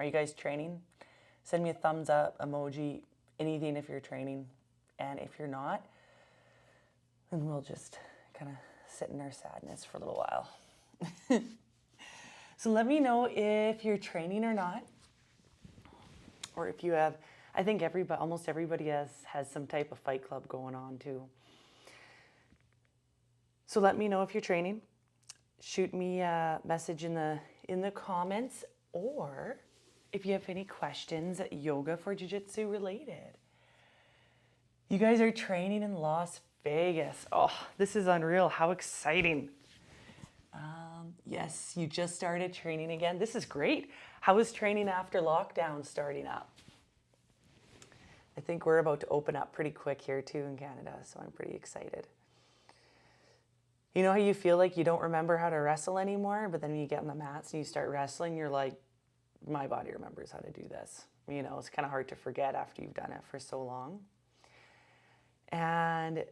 Are you guys training? Send me a thumbs up, emoji, anything if you're training. And if you're not, then we'll just kind of sit in our sadness for a little while. So let me know if you're training or not, or if you have. I think almost everybody has some type of fight club going on too. So let me know if you're training. Shoot me a message in the comments, or if you have any questions yoga for jiu-jitsu related. You guys are training in Las Vegas. Oh, this is unreal. How exciting. Yes, you just started training again. This is great. How is training after lockdown starting up? I think we're about to open up pretty quick here too in Canada, so I'm pretty excited. You know how you feel like you don't remember how to wrestle anymore, but then when you get on the mats and you start wrestling, you're like, my body remembers how to do this. You know, it's kind of hard to forget after you've done it for so long. And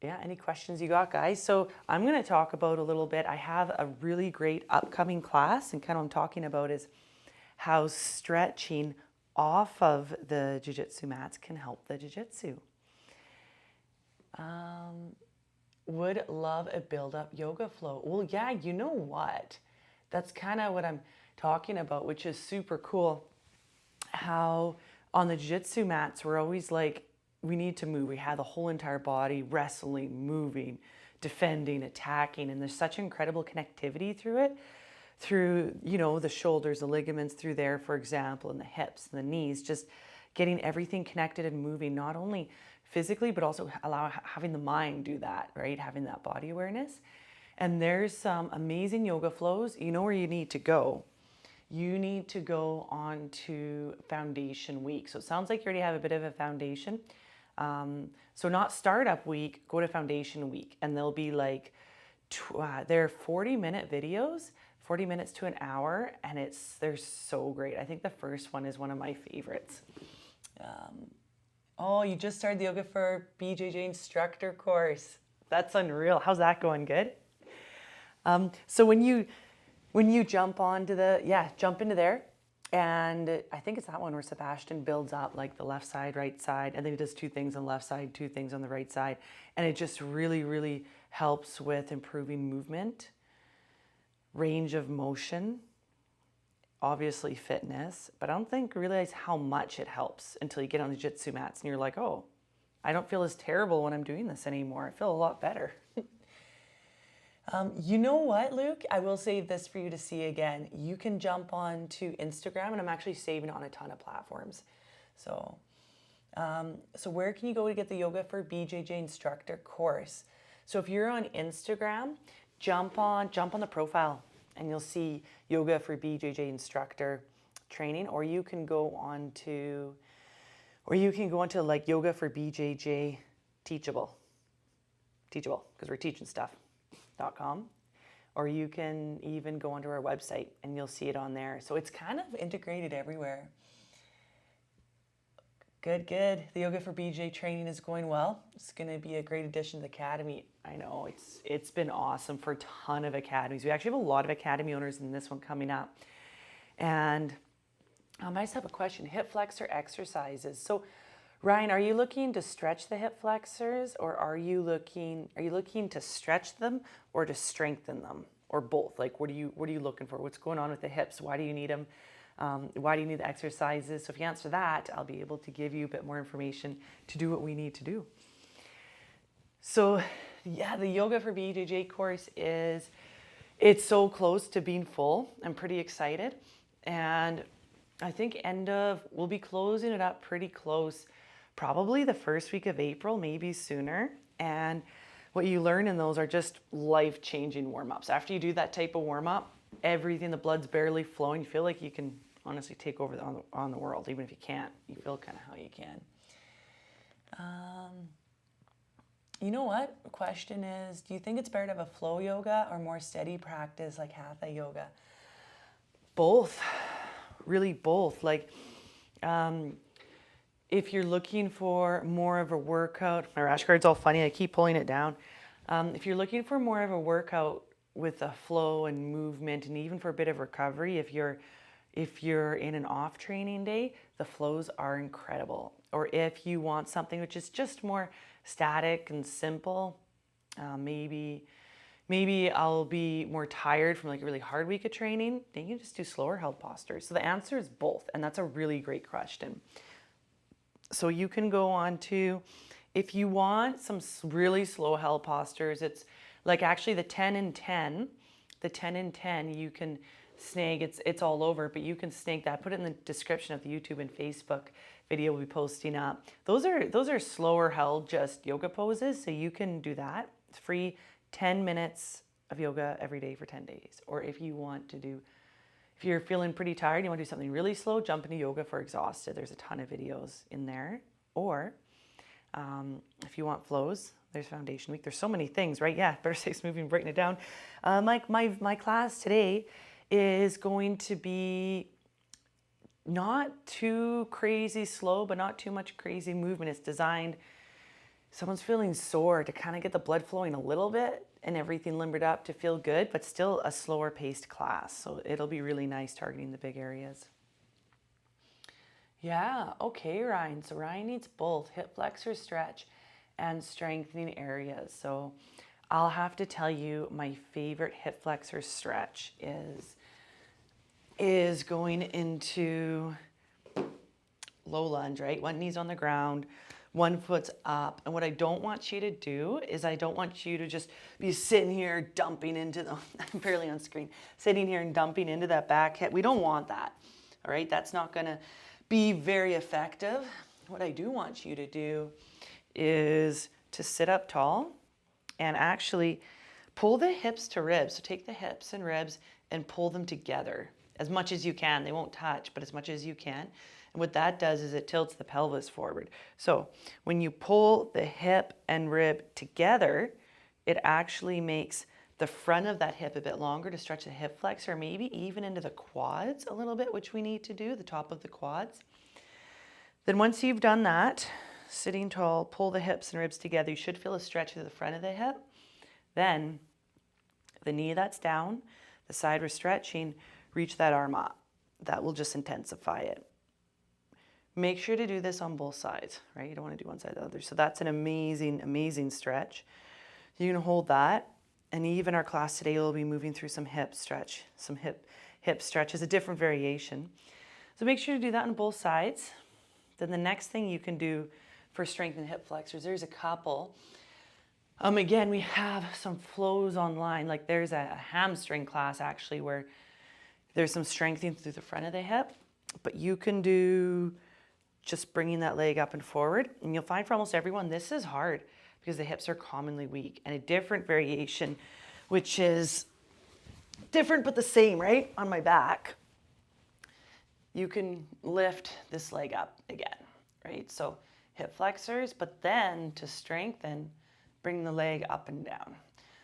yeah, any questions you got, guys? So I'm going to talk about a little bit. I have a really great upcoming class, and kind of what I'm talking about is how stretching off of the jiu-jitsu mats can help the jiu-jitsu. Would love a build-up yoga flow. Well, yeah, you know what? That's kind of what I'm talking about, which is super cool. How on the jiu-jitsu mats, we're always like, we need to move. We have the whole entire body wrestling, moving, defending, attacking, and there's such incredible connectivity through it, through, you know, the shoulders, the ligaments through there, for example, and the hips and the knees, just getting everything connected and moving, not only physically, but also having the mind do that, right? Having that body awareness. And there's some amazing yoga flows. You know where you need to go. You need to go on to Foundation Week. So it sounds like you already have a bit of a foundation. So not startup week, go to Foundation Week, and they'll be like, they're 40-minute videos, 40 minutes to an hour, and they're so great. I think the first one is one of my favorites. Oh, you just started the yoga for BJJ Instructor course. That's unreal. How's that going? Good? So when you jump into there, and I think it's that one where Sebastian builds up like the left side, right side, and then he does 2 things on the left side, 2 things on the right side. And it just really, really helps with improving movement, range of motion, obviously fitness, but I don't think you realize how much it helps until you get on the jiu-jitsu mats and you're like, oh, I don't feel as terrible when I'm doing this anymore. I feel a lot better. You know what, Luke? I will save this for you to see again. You can jump on to Instagram, and I'm actually saving it on a ton of platforms. So where can you go to get the Yoga for BJJ Instructor course? So if you're on Instagram, jump on the profile, and you'll see Yoga for BJJ Instructor training, or you can go on to like Yoga for BJJ Teachable, because we're teaching stuff.com, or you can even go onto our website and you'll see it on there. So it's kind of integrated everywhere. Good. The Yoga for BJ training is going well. It's going to be a great addition to the academy. I know it's been awesome for a ton of academies. We actually have a lot of academy owners in this one coming up. And I just have a question. Hip flexor exercises. So Ryan, are you looking to stretch the hip flexors, or are you looking to stretch them or to strengthen them, or both? Like, what are you looking for? What's going on with the hips? Why do you need them? Why do you need the exercises? So if you answer that, I'll be able to give you a bit more information to do what we need to do. So yeah, the Yoga for BJJ course it's so close to being full. I'm pretty excited. And I think we'll be closing it up pretty close, probably the first week of April, maybe sooner. And what you learn in those are just life-changing warm-ups. After you do that type of warm-up, everything, the blood's barely flowing. You feel like you can honestly take over on the world. Even if you can't, you feel kind of how you can. You know what? The question is, do you think it's better to have a flow yoga or more steady practice like hatha yoga? Both. Really both. Like, if you're looking for more of a workout, my rash guard's all funny, I keep pulling it down. If you're looking for more of a workout with a flow and movement, and even for a bit of recovery, if If you're in an off training day, the flows are incredible. Or if you want something which is just more static and simple, maybe I'll be more tired from like a really hard week of training, then you just do slower held postures. So the answer is both, and that's a really great question. So you can go on to, if you want some really slow held postures, it's like actually the 10 and 10, you can snag, it's all over, but you can snag that, put it in the description of the YouTube and Facebook video we'll be posting up. Those are slower held, just yoga poses, so you can do that. It's free, 10 minutes of yoga every day for 10 days. Or if you're feeling pretty tired, you want to do something really slow, jump into yoga for exhausted. There's a ton of videos in there. Or if you want flows, there's Foundation Week. There's so many things, right? Yeah, better say moving, breaking it down. My class today is going to be not too crazy slow, but not too much crazy movement. It's designed, someone's feeling sore, to kind of get the blood flowing a little bit and everything limbered up to feel good, but still a slower paced class. So it'll be really nice targeting the big areas. Yeah, okay, Ryan. So Ryan needs both hip flexor stretch and strengthening areas. So I'll have to tell you, my favorite hip flexor stretch is going into low lunge, right? One knee's on the ground, one foot's up. And what I don't want you to do is I don't want you to just be sitting here dumping into the, I'm barely on screen, sitting here and dumping into that back hip. We don't want that, all right? That's not gonna be very effective. What I do want you to do is to sit up tall and actually pull the hips to ribs. So take the hips and ribs and pull them together as much as you can. They won't touch, but as much as you can. And what that does is it tilts the pelvis forward. So when you pull the hip and rib together, it actually makes the front of that hip a bit longer to stretch the hip flexor, maybe even into the quads a little bit, which we need to do, the top of the quads. Then once you've done that, sitting tall, pull the hips and ribs together, you should feel a stretch through the front of the hip. Then the knee that's down, the side we're stretching, reach that arm up. That will just intensify it. Make sure to do this on both sides, right? You don't want to do one side or the other. So that's an amazing, amazing stretch. You can hold that. And even our class today will be moving through some hip stretch, some hip stretch is a different variation. So make sure to do that on both sides. Then the next thing you can do for strengthening hip flexors, there's a couple. Again, we have some flows online. Like there's a hamstring class actually where there's some strengthening through the front of the hip, but you can do just bringing that leg up and forward. And you'll find for almost everyone, this is hard because the hips are commonly weak. And a different variation, which is different but the same, right? On my back, you can lift this leg up again, right? So hip flexors, but then to strengthen, bring the leg up and down.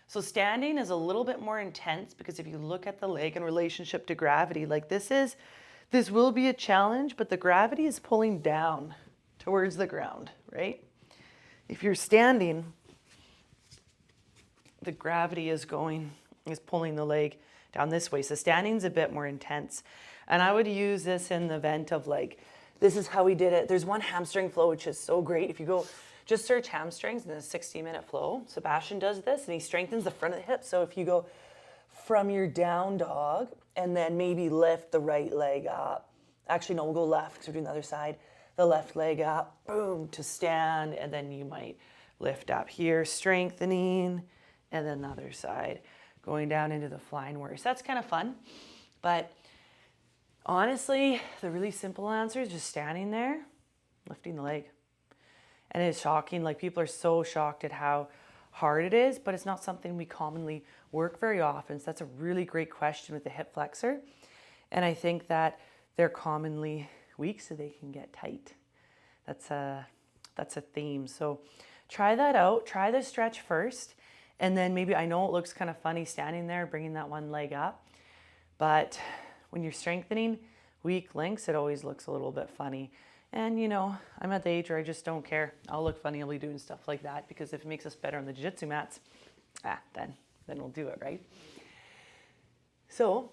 So standing is a little bit more intense because if you look at the leg in relationship to gravity, like this will be a challenge, but the gravity is pulling down towards the ground, right? If you're standing, the gravity is pulling the leg down this way. So standing's a bit more intense. And I would use this in the event of like, this is how we did it. There's one hamstring flow, which is so great. If you go, just search hamstrings in a 60-minute flow. Sebastian does this and he strengthens the front of the hip. So if you go from your down dog and then maybe lift the right leg up. Actually, no, we'll go left because we're doing the other side. The left leg up, boom, to stand. And then you might lift up here, strengthening. And then the other side, going down into the flying warrior. So that's kind of fun. But honestly, the really simple answer is just standing there, lifting the leg. And it's shocking, like people are so shocked at how hard it is, but it's not something we commonly work very often. So that's a really great question with the hip flexor. And I think that they're commonly weak so they can get tight. That's a theme. So try that out, try the stretch first. And then maybe, I know it looks kind of funny standing there, bringing that one leg up, but when you're strengthening weak links, it always looks a little bit funny. And you know, I'm at the age where I just don't care. I'll look funny, I'll be doing stuff like that because if it makes us better on the jiu-jitsu mats, then we'll do it, right? So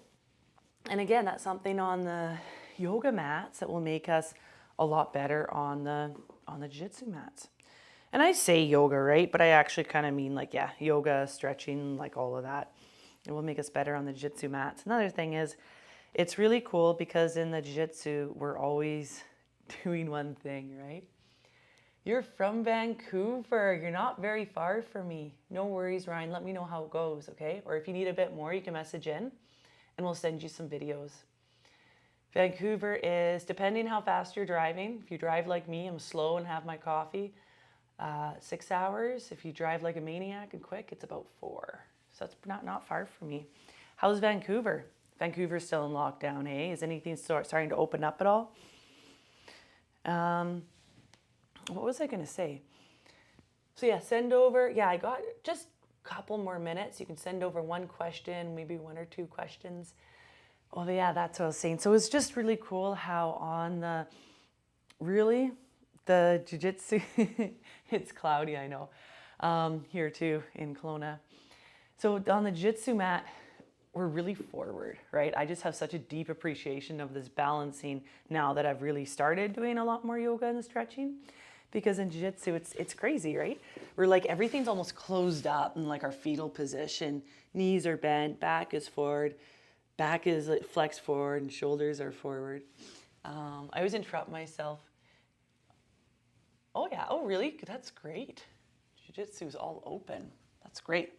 And again, that's something on the yoga mats that will make us a lot better on the jiu-jitsu mats. And I say yoga, right? But I actually kind of mean like, yeah, yoga, stretching, like all of that. It will make us better on the jiu-jitsu mats. Another thing is, it's really cool because in the jiu-jitsu, we're always doing one thing, right? You're from Vancouver. You're not very far from me. No worries, Ryan. Let me know how it goes, okay? Or if you need a bit more, you can message in and we'll send you some videos. Vancouver is, depending how fast you're driving, if you drive like me, I'm slow and have my coffee, 6 hours. If you drive like a maniac and quick, it's about 4. So that's not far from me. How's Vancouver? Vancouver's still in lockdown, eh? Is anything starting to open up at all? What was I going to say? So yeah, send over. Yeah, I got just a couple more minutes. You can send over one question, maybe 1 or 2 questions. Oh yeah, that's what I was saying. So it's just really cool how on the jiu-jitsu, it's cloudy, I know, here too in Kelowna. So on the jiu-jitsu mat, we're really forward, right? I just have such a deep appreciation of this balancing now that I've really started doing a lot more yoga and stretching. Because in jiu-jitsu, it's crazy, right? We're like, everything's almost closed up in like our fetal position. Knees are bent, back is forward, back is like flexed forward, and shoulders are forward. I always interrupt myself. Oh yeah, oh really? That's great. Jiu-jitsu is all open. That's great.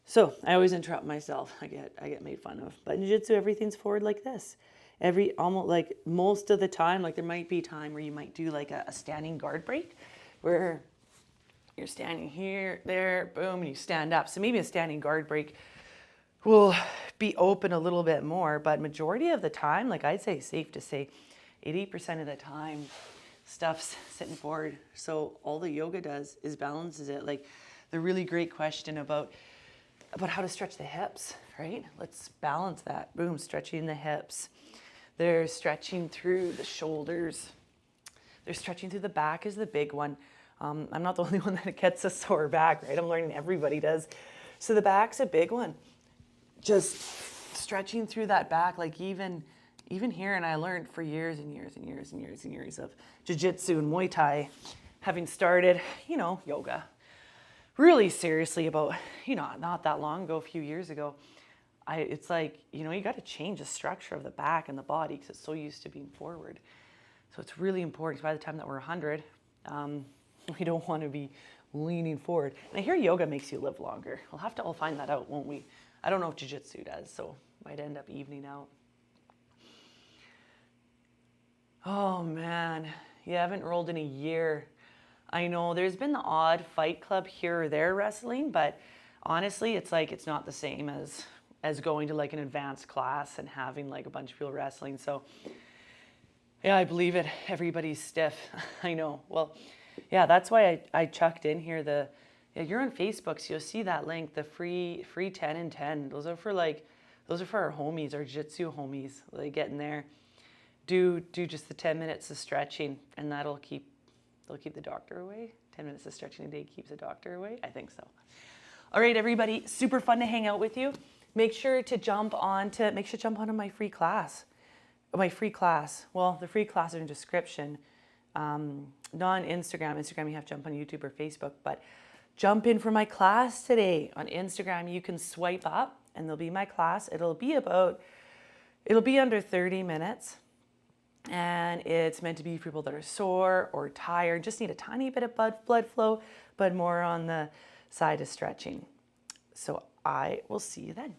So I always interrupt myself. I get made fun of. But in jiu-jitsu, everything's forward like this. Almost like most of the time, like there might be a time where you might do like a standing guard break where you're standing here, there, boom, and you stand up. So maybe a standing guard break will be open a little bit more, but majority of the time, like I'd say safe to say 80% of the time, stuff's sitting forward. So all the yoga does is balances it. Like the really great question about how to stretch the hips, right? Let's balance that. Boom, stretching the hips. They're stretching through the shoulders. They're stretching through the back is the big one. I'm not the only one that gets a sore back, right? I'm learning everybody does. So the back's a big one. Just stretching through that back, like even here, and I learned for years and years and years and years and years of jiu-jitsu and Muay Thai, having started, yoga really seriously about, not that long ago, a few years ago. It's like, you got to change the structure of the back and the body because it's so used to being forward. So it's really important. By the time that we're 100, we don't want to be leaning forward. And I hear yoga makes you live longer. We'll find that out, won't we? I don't know if jiu-jitsu does, so might end up evening out. Oh man, you haven't rolled in a year. I know there's been the odd fight club here or there wrestling, but honestly, it's like it's not the same as going to like an advanced class and having like a bunch of people wrestling. So yeah, I believe it. Everybody's stiff. I know. Well, yeah, that's why I chucked in here you're on Facebook, so you'll see that link, the free 10 and 10. Those are for our homies, our jiu-jitsu homies. They get in there, do just the 10 minutes of stretching, and they'll keep the doctor away. 10 minutes of stretching a day keeps the doctor away. I think so. All right, everybody, super fun to hang out with you. Make sure to jump onto my free class. Well, the free class is in the description. Not on Instagram. Instagram, you have to jump on YouTube or Facebook, but jump in for my class today. On Instagram, you can swipe up and there'll be my class. It'll be under 30 minutes. And it's meant to be for people that are sore or tired, just need a tiny bit of blood flow, but more on the side of stretching. So I will see you then.